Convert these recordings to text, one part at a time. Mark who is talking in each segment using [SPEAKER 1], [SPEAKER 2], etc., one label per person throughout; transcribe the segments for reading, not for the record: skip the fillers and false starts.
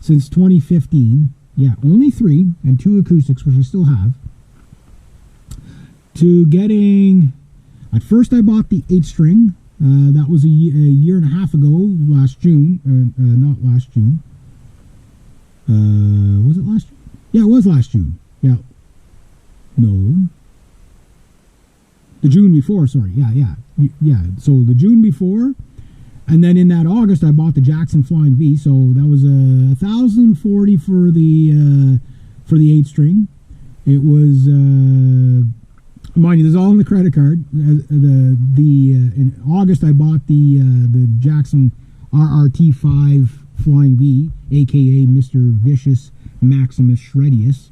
[SPEAKER 1] since 2015. Yeah, only 3 and 2 acoustics, which I still have. To getting, at first I bought the 8-string. That was a year and a half ago, last June. Not last June. Was it last June? Yeah, it was last June. Yeah. No. The June before, sorry. Yeah. So the June before, and then in that August, I bought the Jackson Flying V. So that was $1,040 for the 8-string. It was, mind you, this is all on the credit card. In August, I bought the Jackson RRT5 Flying V, aka Mr. Vicious Maximus Shreddius,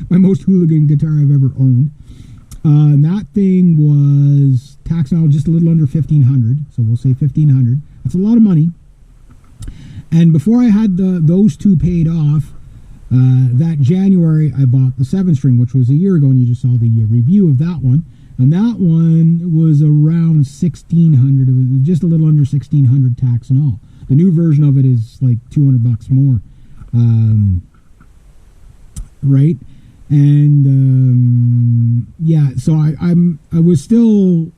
[SPEAKER 1] my most hooligan guitar I've ever owned. That thing was taxed out just a little under $1,500, so we'll say $1,500. That's a lot of money. And before I had those 2 paid off, that January I bought the 7-string, which was a year ago, and you just saw the review of that one. And that one was around $1,600. It was just a little under $1,600 tax and all. The new version of it is like $200 more, right? And yeah, so I was still,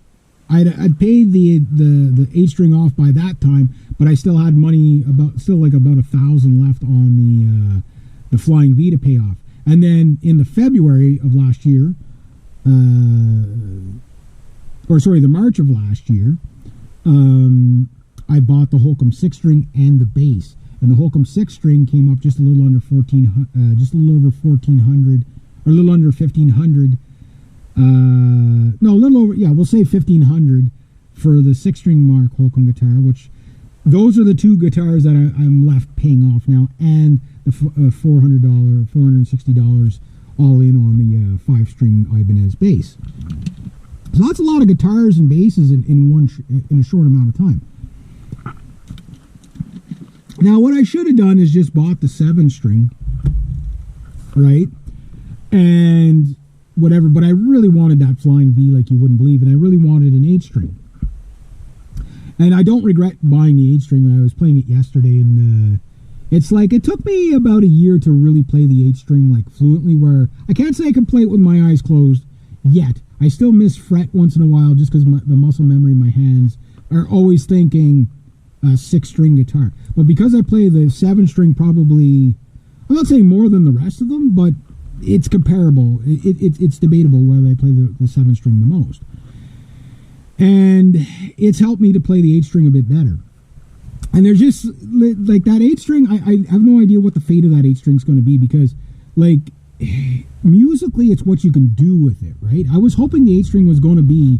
[SPEAKER 1] I'd paid the 8-string off by that time, but I still had money about $1,000 left on the Flying V to pay off. And then in the February of last year, the March of last year, I bought the Holcomb 6-string and the bass. And the Holcomb 6-string came up just a little under just a little over $1,400, or a little under $1,500. No, a little over, yeah, we'll say $1,500 for the 6-string Mark Holcomb guitar, which those are the 2 guitars that I'm left paying off now, and the $460 all in on the 5-string Ibanez bass. So that's a lot of guitars and basses in a short amount of time. Now, what I should have done is just bought the 7-string, right? And whatever, but I really wanted that Flying V like you wouldn't believe, and I really wanted an 8-string. And I don't regret buying the 8-string. I was playing it yesterday, and it's like, it took me about a year to really play the 8-string like fluently, where I can't say I can play it with my eyes closed yet. I still miss fret once in a while just because the muscle memory in my hands are always thinking 6-string guitar. But because I play the 7-string probably, I'm not saying more than the rest of them, but it's comparable. It's debatable whether I play the 7-string the most. And it's helped me to play the 8-string a bit better. And there's just, like, that 8-string, I have no idea what the fate of that 8-string is going to be, because, like, musically it's what you can do with it, right? I was hoping the 8-string was going to be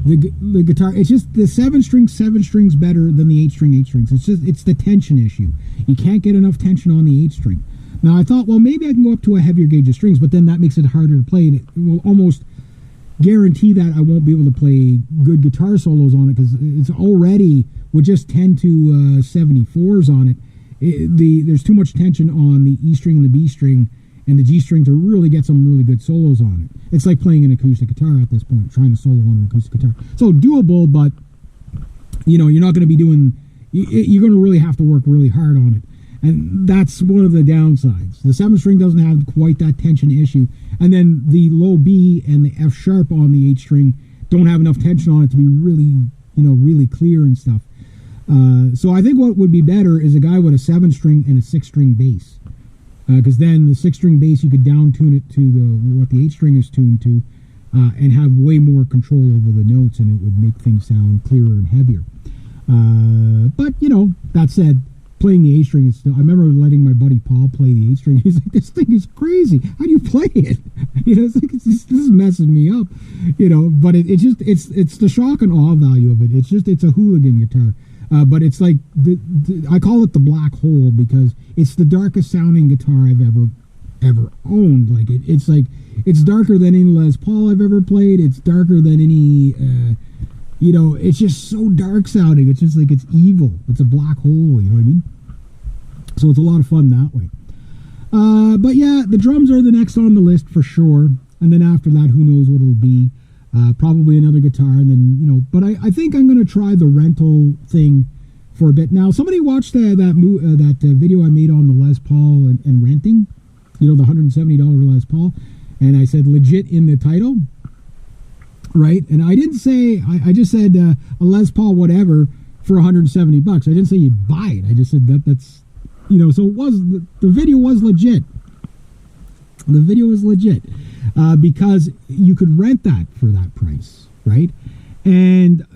[SPEAKER 1] the guitar. It's just the 7-string's better than the 8-string 8-strings. It's the tension issue. You can't get enough tension on the 8-string. Now I thought, well, maybe I can go up to a heavier gauge of strings, but then that makes it harder to play, and it will almost guarantee that I won't be able to play good guitar solos on it, because it's already with just 10 to 74s on it. There's too much tension on the E string and the B string and the G string to really get some really good solos on it. It's like playing an acoustic guitar at this point, trying to solo on an acoustic guitar. So doable, but you know, you're not going to be doing, you're going to really have to work really hard on it. And that's one of the downsides. The 7-string doesn't have quite that tension issue. And then the low B and the F sharp on the 8-string don't have enough tension on it to be really, really clear and stuff. So I think what would be better is a guy with a 7-string and a 6-string bass. Because then the 6-string bass, you could down tune it to what the 8-string is tuned to, and have way more control over the notes, and it would make things sound clearer and heavier. But, that said, playing the 8-string is still, I remember letting my buddy Paul play the 8-string. He's like, this thing is crazy. How do you play it? It's like, this is messing me up, but it's the shock and awe value of it. It's a hooligan guitar. But it's like, I call it the black hole, because it's the darkest sounding guitar I've ever owned. Like, it's darker than any Les Paul I've ever played. It's darker than any, it's just so dark sounding. It's just like, it's evil. It's a black hole, you know what I mean? So it's a lot of fun that way. But yeah, the drums are the next on the list for sure. And then after that, who knows what it'll be. Probably another guitar, and then, but I think I'm going to try the rental thing for a bit. Now, somebody watched that video I made on the Les Paul and renting, the $170 Les Paul, and I said legit in the title, right? And I didn't say, I just said a Les Paul whatever for $170. I didn't say you'd buy it. I just said that's, so it was, the video was legit. The video was legit because you could rent that for that price, right? And,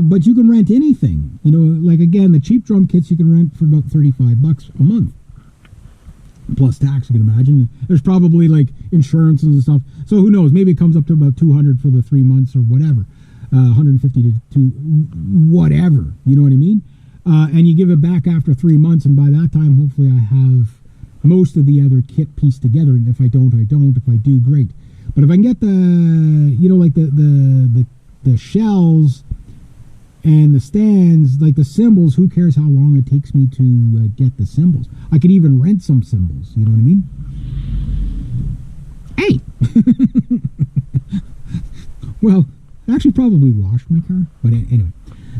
[SPEAKER 1] but you can rent anything, like again, the cheap drum kits you can rent for about $35 a month. Plus tax, you can imagine. There's probably like insurance and stuff. So who knows? Maybe it comes up to about $200 for the 3 months or whatever. 150 to whatever. You know what I mean? And you give it back after 3 months, and by that time, hopefully I have most of the other kit pieced together. And if I don't, I don't. If I do, great. But if I can get the, like the shells and the stands, like the cymbals, who cares how long it takes me to get the cymbals? I could even rent some cymbals, you know what I mean? Hey! Well, actually probably washed my car, but anyway.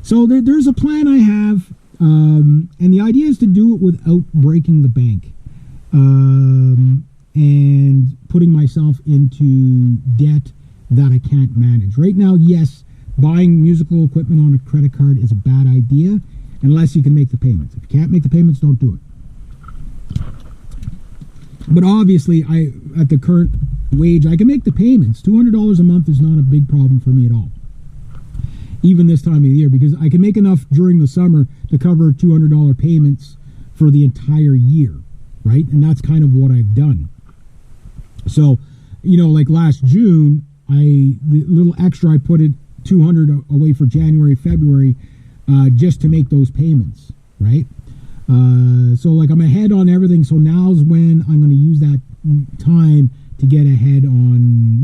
[SPEAKER 1] So there's a plan I have, and the idea is to do it without breaking the bank, and putting myself into debt that I can't manage. Right now, yes, buying musical equipment on a credit card is a bad idea unless you can make the payments. If you can't make the payments, don't do it. But obviously, at the current wage, I can make the payments. $200 a month is not a big problem for me at all. Even this time of the year, because I can make enough during the summer to cover $200 payments for the entire year, right? And that's kind of what I've done. So, like last June, the little extra I put it $200 away for January, February, just to make those payments, right? So like I'm ahead on everything. So now's when I'm going to use that time to get ahead on,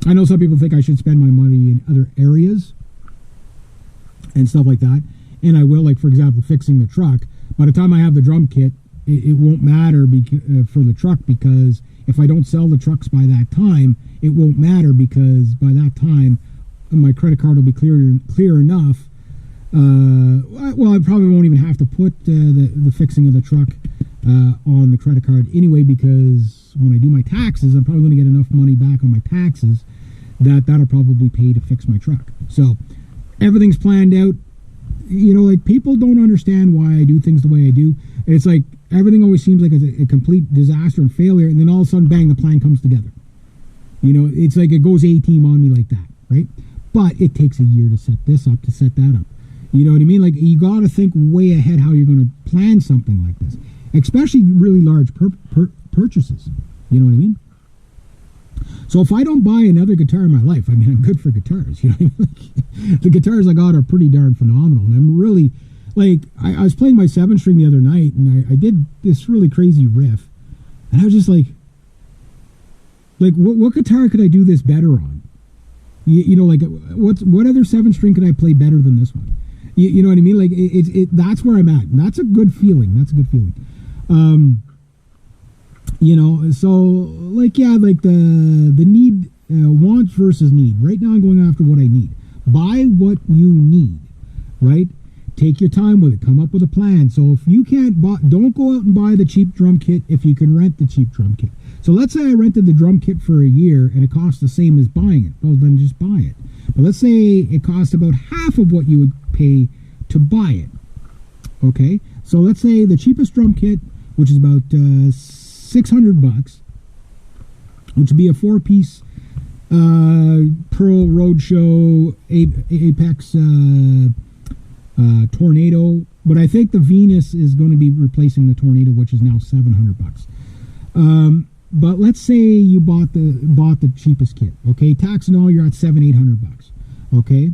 [SPEAKER 1] I know some people think I should spend my money in other areas and stuff like that. And I will, like, for example, fixing the truck. By the time I have the drum kit, it won't matter for the truck, because if I don't sell the trucks by that time, it won't matter, because by that time my credit card will be clear enough. Well, I probably won't even have to put the fixing of the truck on the credit card anyway, because when I do my taxes, I'm probably going to get enough money back on my taxes that'll probably pay to fix my truck. So everything's planned out. Like, people don't understand why I do things the way I do. It's like everything always seems like a complete disaster and failure, and then all of a sudden, bang, the plan comes together. It's like it goes A-team on me like that, right? But it takes a year to set this up, to set that up. You know what I mean? Like, you got to think way ahead how you're going to plan something like this, especially really large purchases. You know what I mean? So if I don't buy another guitar in my life, I mean, I'm good for guitars. You know what I mean? Like, the guitars I got are pretty darn phenomenal, and I'm really, like, I was playing my 7-string the other night, and I did this really crazy riff, and I was just like what guitar could I do this better on? Like, what other 7-string could I play better than this one? You know what I mean? Like, that's where I'm at, and that's a good feeling. That's a good feeling. So, like, yeah, like the need, want versus need. Right now I'm going after what I need. Buy what you need, right? Take your time with it. Come up with a plan. So if you can't buy, don't go out and buy the cheap drum kit if you can rent the cheap drum kit. So let's say I rented the drum kit for a year and it costs the same as buying it. Well, then just buy it. But let's say it costs about half of what you would pay to buy it. Okay? So let's say the cheapest drum kit, which is about $600, which would be a 4-piece Pearl Roadshow Apex Tornado, but I think the Venus is going to be replacing the Tornado, which is now $700. But let's say you bought the cheapest kit. Okay, tax and all, you're at $700-800. Okay,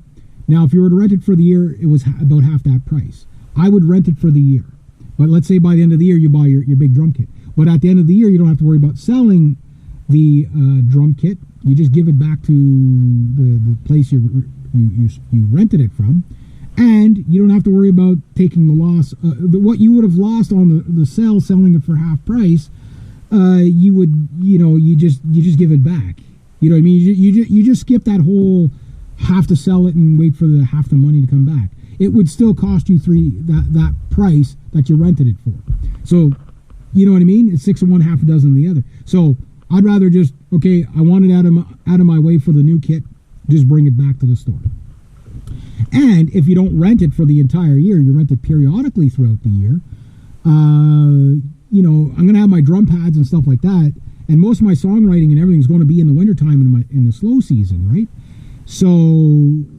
[SPEAKER 1] now if you were to rent it for the year, it was about half that price. I would rent it for the year, but let's say by the end of the year you buy your big drum kit. But at the end of the year, you don't have to worry about selling the drum kit. You just give it back to the place you rented it from, and you don't have to worry about taking the loss. What you would have lost on the sale, selling it for half price, you just give it back. You know what I mean? You just skip that whole have to sell it and wait for half the money to come back. it would still cost you that price that you rented it for. So, you know what I mean? It's 6 of one, half a dozen of the other. So I'd rather just, okay, I want it out of my way for the new kit, just bring it back to the store. And if you don't rent it for the entire year, you rent it periodically throughout the year, you know, I'm going to have my drum pads and stuff like that, and most of my songwriting and everything is going to be in the wintertime in the slow season, right? So